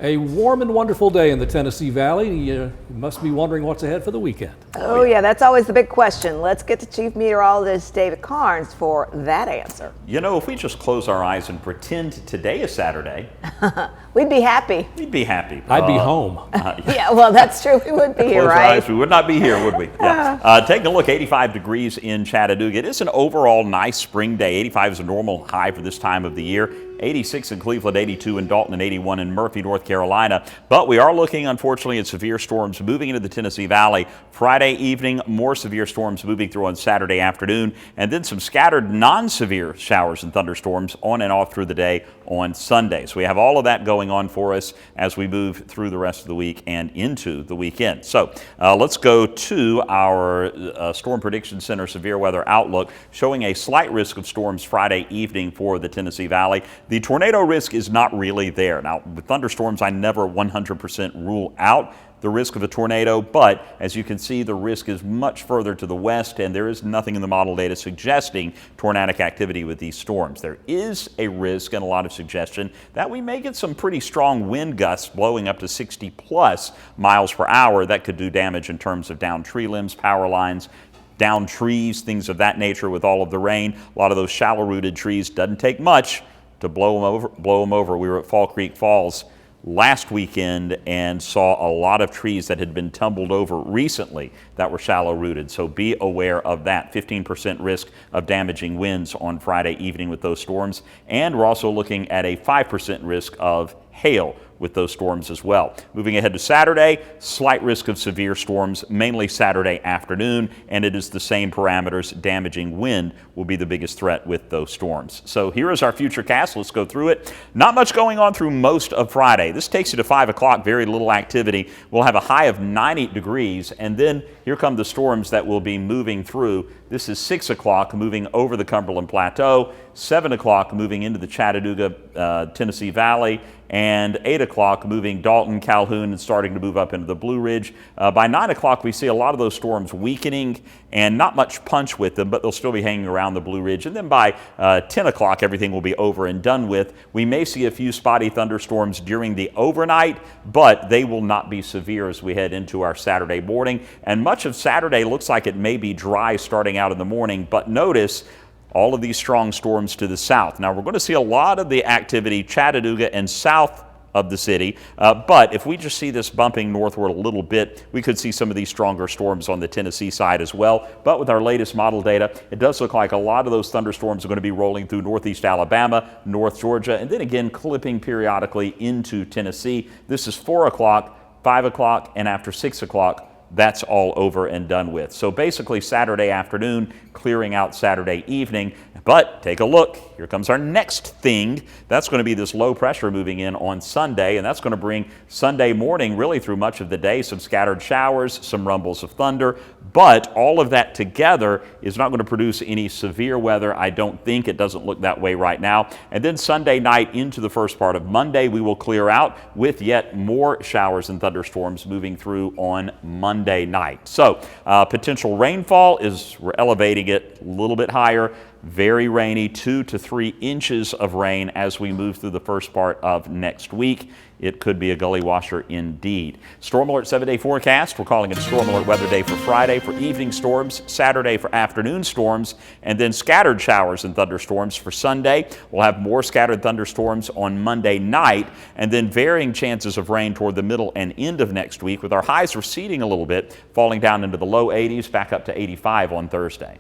A warm and wonderful day in the Tennessee Valley. You must be wondering what's ahead for the weekend. Oh yeah, that's always the big question. Let's get to Chief Meteorologist David Karnes for that answer. You know, if we just close our eyes and pretend today is Saturday, We'd be happy. we'd be happy. I'd be home. Yeah, well, that's true. We would be here, Close our right? eyes, we would not be here, would we? Yeah. Taking a look, 85 degrees in Chattanooga. It is an overall nice spring day. 85 is a normal high for this time of the year. 86 in Cleveland, 82 in Dalton, and 81 in Murphy, North Carolina. But we are looking, unfortunately, at severe storms moving into the Tennessee Valley. Friday evening, more severe storms moving through on Saturday afternoon, and then some scattered non-severe showers and thunderstorms on and off through the day on Sunday. So we have all of that going on for us as we move through the rest of the week and into the weekend. So let's go to our Storm Prediction Center severe weather outlook, showing a slight risk of storms Friday evening for the Tennessee Valley. The tornado risk is not really there. Now, with thunderstorms, I never 100% rule out the risk of a tornado, but as you can see, the risk is much further to the west, and there is nothing in the model data suggesting tornadic activity with these storms. There is a risk and a lot of suggestion that we may get some pretty strong wind gusts blowing up to 60 plus miles per hour that could do damage in terms of downed tree limbs, power lines, down trees, things of that nature with all of the rain. A lot of those shallow-rooted trees doesn't take much to blow them over. We were at Fall Creek Falls last weekend and saw a lot of trees that had been tumbled over recently that were shallow rooted. So be aware of that. 15% risk of damaging winds on Friday evening with those storms. And we're also looking at a 5% risk of hail with those storms as well. Moving ahead to Saturday, slight risk of severe storms, mainly Saturday afternoon, and it is the same parameters. Damaging wind will be the biggest threat with those storms. So here is our future cast. Let's go through it. Not much going on through most of Friday. This takes you to 5 o'clock, very little activity. We'll have a high of 90 degrees, and then here come the storms that will be moving through. This is 6 o'clock, moving over the Cumberland Plateau, 7 o'clock moving into the Chattanooga, Tennessee Valley, and 8 o'clock moving Dalton, Calhoun, and starting to move up into the Blue Ridge. By 9 o'clock, we see a lot of those storms weakening and not much punch with them, but they'll still be hanging around the Blue Ridge. And then by 10 o'clock, everything will be over and done with. We may see a few spotty thunderstorms during the overnight, but they will not be severe as we head into our Saturday morning. And much of Saturday looks like it may be dry starting out in the morning, but notice all of these strong storms to the south. Now, we're going to see a lot of the activity Chattanooga and south of the city, but if we just see this bumping northward a little bit, we could see some of these stronger storms on the Tennessee side as well. But with our latest model data, it does look like a lot of those thunderstorms are going to be rolling through northeast Alabama, north Georgia, and then again clipping periodically into Tennessee. This is 4 o'clock, 5 o'clock, and after 6 o'clock, that's all over and done with. So basically Saturday afternoon, clearing out Saturday evening. But take a look. Here comes our next thing. That's going to be this low pressure moving in on Sunday, and that's going to bring Sunday morning really through much of the day, some scattered showers, some rumbles of thunder. But all of that together is not going to produce any severe weather. I don't think. It doesn't look that way right now. And then Sunday night into the first part of Monday, we will clear out with yet more showers and thunderstorms moving through on Monday night. So potential rainfall is, we're elevating it a little bit higher. Very rainy, 2 to 3 inches of rain as we move through the first part of next week. It could be a gully washer indeed. Storm Alert 7-day forecast. We're calling it a Storm Alert weather day for Friday for evening storms, Saturday for afternoon storms, and then scattered showers and thunderstorms for Sunday. We'll have more scattered thunderstorms on Monday night, and then varying chances of rain toward the middle and end of next week, with our highs receding a little bit, falling down into the low 80s, back up to 85 on Thursday.